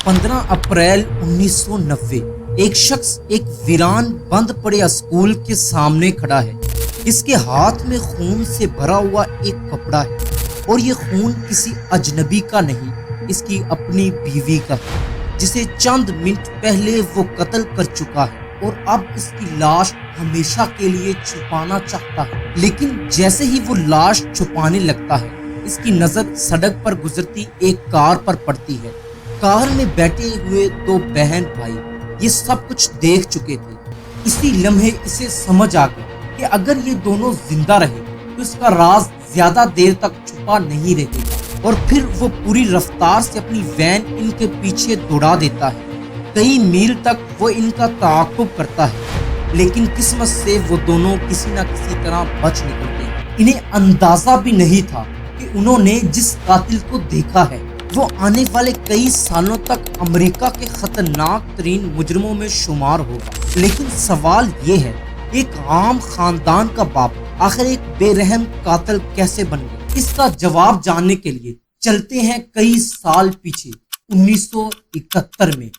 15 अप्रैल 1990 एक शख्स एक वीरान बंद पड़े स्कूल के सामने खड़ा है। इसके हाथ में खून से भरा हुआ एक कपड़ा है और ये खून किसी अजनबी का नहीं, इसकी अपनी बीवी का है, जिसे चंद मिनट पहले वो कत्ल कर चुका है और अब इसकी लाश हमेशा के लिए छुपाना चाहता है। लेकिन जैसे ही वो लाश छुपाने लगता है, इसकी नजर सड़क पर गुजरती एक कार पर पड़ती है। कार में बैठे हुए दो बहन भाई ये सब कुछ देख चुके थे। इसी लम्हे इसे समझ आ गया कि अगर ये दोनों जिंदा रहे तो इसका राज ज्यादा देर तक छुपा नहीं रहेगा। और फिर वो पूरी रफ्तार से अपनी वैन इनके पीछे दौड़ा देता है। कई मील तक वो इनका ताक़ुब करता है, लेकिन किस्मत से वो दोनों किसी न किसी तरह बच निकलते हैं। इन्हें अंदाजा भी नहीं था कि उन्होंने जिस कातिल को देखा है वो आने वाले कई सालों तक अमेरिका के खतरनाक तरीन मुजरिमों में शुमार होगा। लेकिन सवाल ये है, एक आम खानदान का बाप आखिर एक बेरहम कातिल कैसे बन गया? इसका जवाब जानने के लिए चलते हैं कई साल पीछे 1971 में।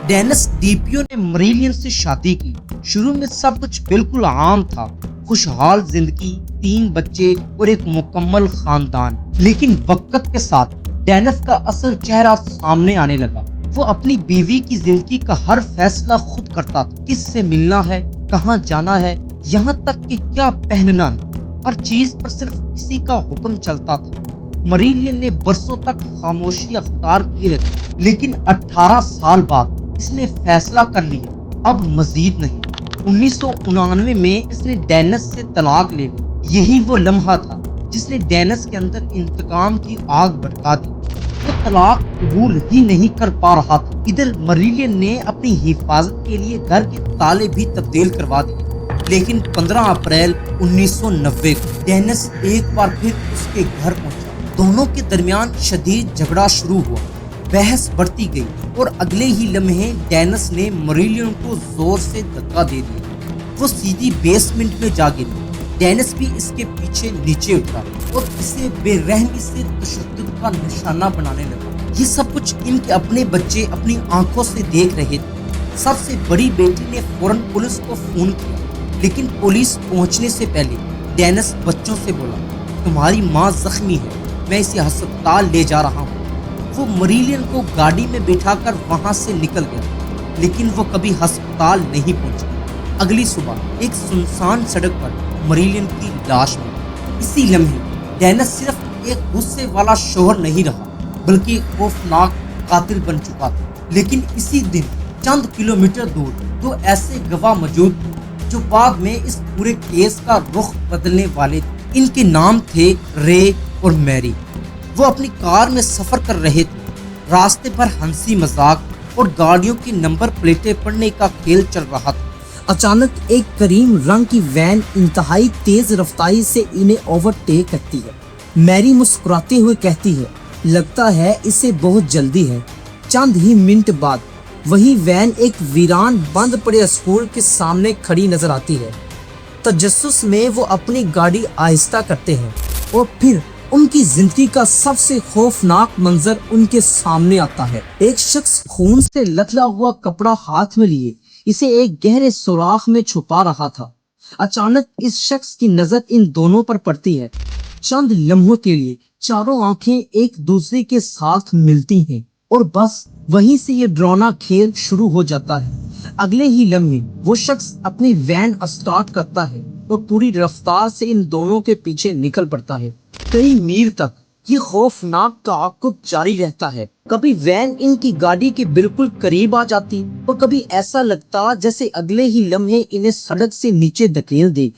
डेनिस डीपियो ने मरीलियन से शादी की। शुरू में सब कुछ बिल्कुल आम था, खुशहाल जिंदगी, 3 बच्चे और एक मुकम्मल खानदान। लेकिन वक्त के साथ डेनिस का असल चेहरा सामने आने लगा। वो अपनी बीवी की जिंदगी का हर फैसला खुद करता था। किससे मिलना है, कहाँ जाना है, यहाँ तक कि क्या पहनना है, हर चीज पर सिर्फ किसी का हुक्म चलता था। मरीलियन ने बरसों तक खामोशी अख्तियार की रखी, लेकिन 18 साल बाद इसने फैसला कर लिया, अब मजीद नहीं। 1999 में इसने डेनिस से तलाक ले ली। यही वो लम्हा था जिसने डेनिस के अंदर इंतकाम की आग भड़का दी। वो तलाक कबूल ही नहीं कर पा रहा था। इधर मरीलियन ने अपनी हिफाजत के लिए घर के ताले भी तब्दील करवा दिए। लेकिन 15 अप्रैल 1990 को डेनिस एक बार फिर उसके घर पहुंचा। दोनों के दरमियान शदीद झगड़ा शुरू हुआ, बहस बढ़ती गई और अगले ही लम्हे डेनिस ने मरीलियन को जोर से धक्का दे दिया। वो सीधी बेसमेंट में जा गिरी। डेनिस भी इसके पीछे नीचे उतरा और इसे बेरहमी से तशद्दुद का निशाना बनाने लगा। ये सब कुछ इनके अपने बच्चे अपनी आंखों से देख रहे थे। सबसे बड़ी बेटी ने फौरन पुलिस को फोन किया, लेकिन पुलिस पहुंचने से पहले डेनिस बच्चों से बोला, तुम्हारी माँ जख्मी है, मैं इसे अस्पताल ले जा रहा हूँ। वो मरीलियन को गाड़ी में बिठाकर वहां से निकल गया, लेकिन वो कभी अस्पताल नहीं पहुंचा। अगली सुबह एक सुनसान सड़क पर मरीलियन की लाश मिली। इसी लम्हे डेनिस सिर्फ एक गुस्से वाला शोहर नहीं रहा, बल्कि एक खौफनाक कातिल बन चुका था। लेकिन इसी दिन चंद किलोमीटर दूर 2 ऐसे गवाह मौजूद थे जो बाद में इस पूरे केस का रुख बदलने वाले थे। इनके नाम थे रे और मैरी। वो अपनी कार में सफर कर रहे थे। रास्ते पर हंसी मजाक और गाड़ियों की नंबर प्लेटें पढ़ने का खेल चल रहा था। अचानक एक करीम रंग की वैन इंतहाई तेज रफ्तारी से इन्हें ओवरटेक करती है। मैरी मुस्कुराते हुए कहती है, लगता है इसे बहुत जल्दी है। चंद ही मिनट बाद वही वैन एक वीरान बंद पड़े स्कूल के सामने खड़ी नजर आती है। तजस्सुस में वो अपनी गाड़ी आहिस्ता करते हैं और फिर उनकी जिंदगी का सबसे खौफनाक मंजर उनके सामने आता है। एक शख्स खून से लथला हुआ कपड़ा हाथ में लिए इसे एक गहरे सुराख में छुपा रहा था। अचानक इस शख्स की नजर इन दोनों पर पड़ती है। चंद लम्हों के लिए चारों आंखें एक दूसरे के साथ मिलती हैं और बस वहीं से ये डरावना खेल शुरू हो जाता है। अगले ही लम्हे वो शख्स अपनी वैन स्टार्ट करता है और पूरी रफ्तार से इन दोनों के पीछे निकल पड़ता है। कई मील तक ये खौफनाक ताक़ुब जारी रहता है। कभी वैन इनकी गाड़ी के बिल्कुल करीब आ जाती और कभी ऐसा लगता जैसे अगले ही लम्हे इन्हें सड़क से नीचे धकेल दे।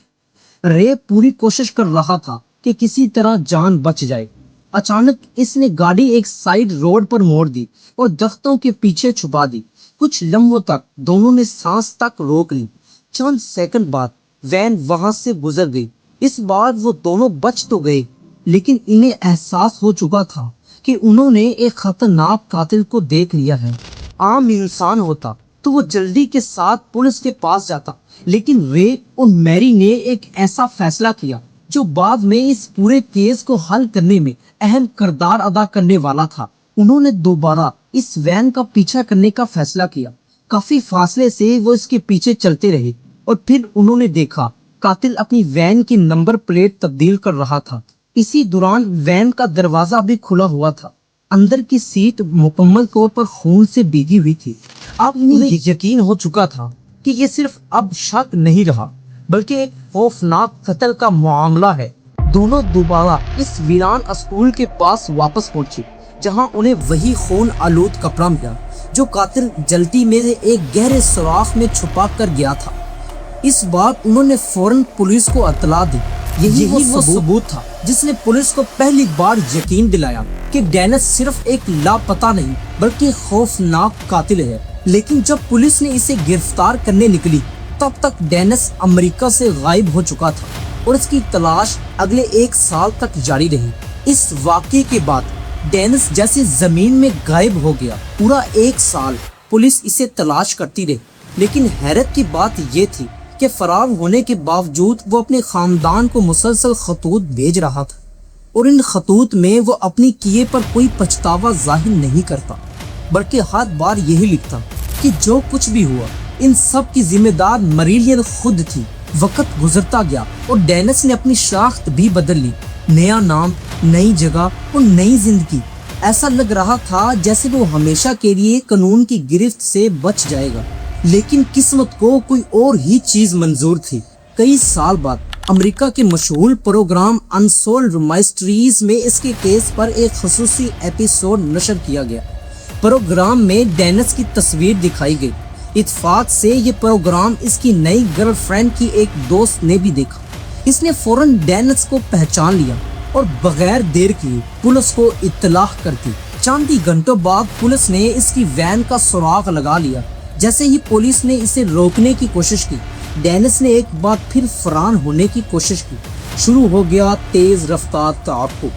रे पूरी कोशिश कर रहा था कि किसी तरह जान बच जाए। अचानक इसने गाड़ी एक साइड रोड पर मोड़ दी और दरख्तों के पीछे छुपा दी। कुछ लम्हों तक दोनों ने सांस तक रोक ली। चंद सेकंड बाद वैन वहां से गुजर गई। इस बार वो दोनों बच तो गए, लेकिन इन्हें एहसास हो चुका था کہ انہوں نے ایک خطرناک قاتل کو دیکھ لیا ہے۔ عام انسان ہوتا تو وہ جلدی کے ساتھ پولیس کے پاس جاتا، لیکن رے اور میری نے ایک ایسا فیصلہ کیا جو بعد میں اس پورے کیس کو حل کرنے میں اہم کردار ادا کرنے والا تھا۔ انہوں نے دوبارہ اس وین کا پیچھا کرنے کا فیصلہ کیا۔ کافی فاصلے سے وہ اس کے پیچھے چلتے رہے اور پھر انہوں نے دیکھا قاتل اپنی وین کی نمبر پلیٹ تبدیل کر رہا تھا۔ اسی دوران وین کا دروازہ بھی کھلا ہوا تھا۔ اندر کی سیٹ مکمل طور پر خون سے بھیگی ہوئی تھی۔ اب انہیں یقین ہو چکا تھا کہ یہ صرف اب شک نہیں رہا بلکہ ایک خوفناک قتل کا معاملہ ہے۔ دونوں دوبارہ اس ویران اسکول کے پاس واپس پہنچے جہاں انہیں وہی خون آلود کپڑا ملا جو قاتل جلدی میں ایک گہرے سوراخ میں چھپا کر گیا تھا۔ اس بار انہوں نے فوراً پولیس کو اطلاع دی۔ یہی وہ ثبوت تھا جس نے پولیس کو پہلی بار یقین دلایا کہ ڈینس صرف ایک لاپتہ نہیں بلکہ خوفناک قاتل ہے۔ لیکن جب پولیس نے اسے گرفتار کرنے نکلی تب تک ڈینس امریکہ سے غائب ہو چکا تھا اور اس کی تلاش اگلے 1 سال تک جاری رہی۔ اس واقعے کے بعد ڈینس جیسے زمین میں غائب ہو گیا۔ پورا 1 سال پولیس اسے تلاش کرتی رہی، لیکن حیرت کی بات یہ تھی کہ فرار ہونے کے باوجود وہ اپنے خاندان کو مسلسل خطوط بھیج رہا تھا، اور ان خطوط میں وہ اپنی کیے پر کوئی پچھتاوا ظاہر نہیں کرتا بلکہ ہر بار یہی لکھتا کہ جو کچھ بھی ہوا ان سب کی ذمہ دار میریلین خود تھی۔ وقت گزرتا گیا اور ڈینس نے اپنی شناخت بھی بدل لی۔ نیا نام، نئی جگہ اور نئی زندگی۔ ایسا لگ رہا تھا جیسے وہ ہمیشہ کے لیے قانون کی گرفت سے بچ جائے گا، لیکن قسمت کو کوئی اور ہی چیز منظور تھی۔ کئی سال بعد امریکہ کے مشہور پروگرام انسولڈ مسٹریز میں اس کے کیس پر ایک خصوصی ایپیسوڈ نشر کیا گیا۔ پروگرام میں ڈینس کی تصویر دکھائی گئی۔ اتفاق سے یہ پروگرام اس کی نئی گرل فرینڈ کی ایک دوست نے بھی دیکھا۔ اس نے فوراً ڈینس کو پہچان لیا اور بغیر دیر کیے پولیس کو اطلاع کر دی۔ چند ہی گھنٹوں بعد پولیس نے اس کی وین کا سراغ لگا لیا۔ جیسے ہی پولیس نے اسے روکنے کی کوشش کی، ڈینس نے ایک بار پھر فرار ہونے کی کوشش کی۔ شروع ہو گیا تیز رفتار تعاقب۔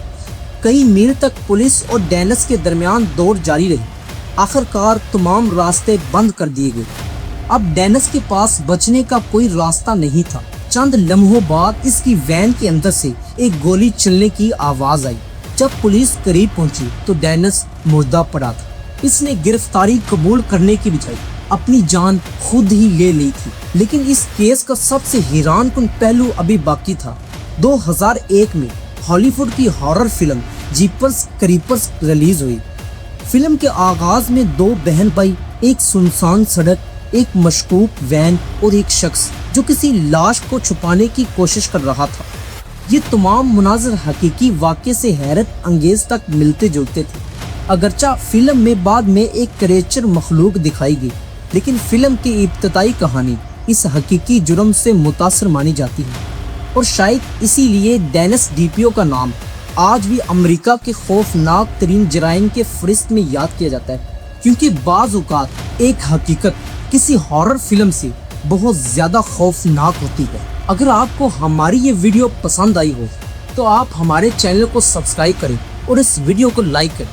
کئی میل تک پولیس اور ڈینس کے درمیان دوڑ جاری رہی۔ آخرکار تمام راستے بند کر دیے گئے۔ اب ڈینس کے پاس بچنے کا کوئی راستہ نہیں تھا۔ چند لمحوں بعد اس کی وین کے اندر سے ایک گولی چلنے کی آواز آئی۔ جب پولیس قریب پہنچی تو ڈینس مردہ پڑا تھا۔ اس نے گرفتاری قبول کرنے کی بجائے اپنی جان خود ہی لے لی تھی۔ لیکن اس کیس کا سب سے حیران کن پہلو ابھی باقی تھا۔ 2001 میں ہالی ووڈ کی ہارر فلم جیپرز کریپرز ریلیز ہوئی۔ فلم کے آغاز میں 2 بہن بھائی، ایک سنسان سڑک، ایک مشکوک وین اور ایک شخص جو کسی لاش کو چھپانے کی کوشش کر رہا تھا۔ یہ تمام مناظر حقیقی واقعے سے حیرت انگیز تک ملتے جلتے تھے۔ اگرچہ فلم میں بعد میں ایک کریچر مخلوق دکھائی گئی، لیکن فلم کی ابتدائی کہانی اس حقیقی جرم سے متاثر مانی جاتی ہے، اور شاید اسی لیے ڈینس ڈیپیو کا نام آج بھی امریکہ کے خوفناک ترین جرائم کے فہرست میں یاد کیا جاتا ہے، کیونکہ بعض اوقات ایک حقیقت کسی ہارر فلم سے بہت زیادہ خوفناک ہوتی ہے۔ اگر آپ کو ہماری یہ ویڈیو پسند آئی ہو تو آپ ہمارے چینل کو سبسکرائب کریں اور اس ویڈیو کو لائک کریں۔